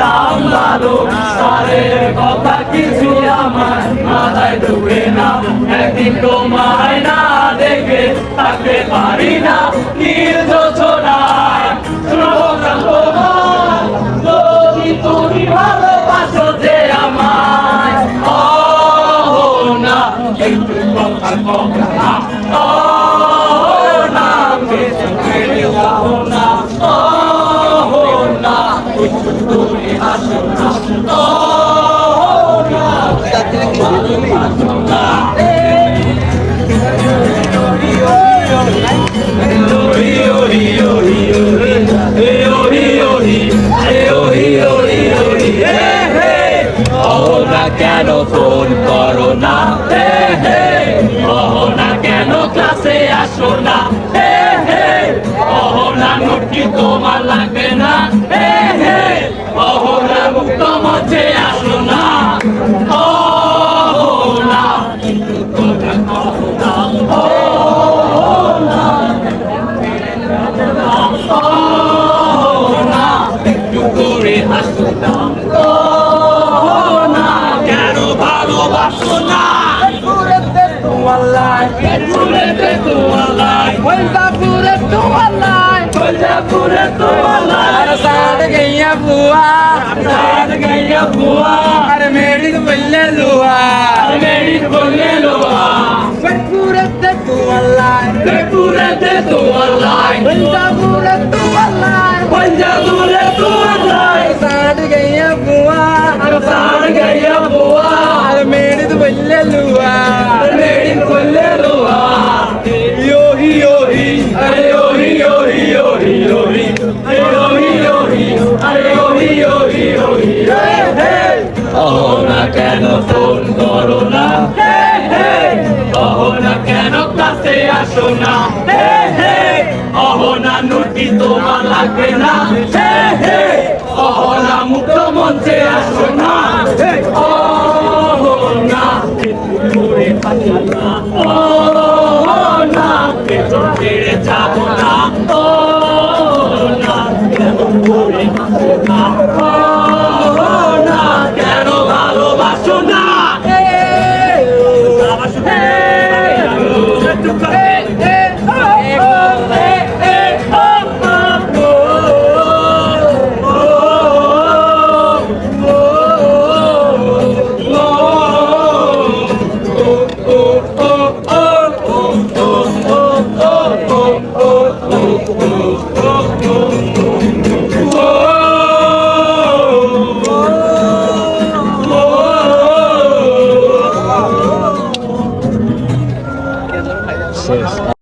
ছিলাম ভালো, তাদের কথা কিছু আমার মাথায় ঢুকে না। একদিন তোমায় না দেখে থাকতে পারি না, নীল যোছনায় যদি তুমি ভালোবাসো যে আমায়। না একটু কথা কবে না, না বেঁচে ফিরে যাবো না, না একটু তুমি আসো না, কেন ফোন করো না, কহো না কেন ক্লাসে আসো না, কহো না নোট কি তোমার লাগবে না, কহো না মুক্ত মঞ্চে আসো না, কহো না একটু করে আসো না, ভালোবাসো না। তোমার লাই পুরেতে তোমার লাই, পুরে তোমার লাই, পুরে তোমার লাই। সাদ গইয়া বুয়া, সাদ গইয়া বুয়া, আর মেরিদ বললে লুয়া, মেরিদ বললে লুয়া। পুরেতে তোমার লাই, পুরেতে তোমার লাই, পুরে তোমার লাই, পুরে তোমার লাই। সাদ গইয়া বুয়া, আর সাদ গইয়া বুয়া, আর মেরিদ বললে লুয়া, মেরিদ বললে লুয়া। योही योही अरे Yohei Yohei Yohei Yohei Yohei Yohei अरे योही योही योही कहो ना কেন ফোন করো না, কহো না কেন ক্লাসে আসো না, কহো না নোটি তোমার লাগবে না, কহো না মুক্ত মঞ্চে আসো না, কহো না ঘুরে পাচ্ছি না, না পেছন ছেড়ে যাবো না, না কেমন করে বাঁচো না, না কেন ভালোবাসো না। Oh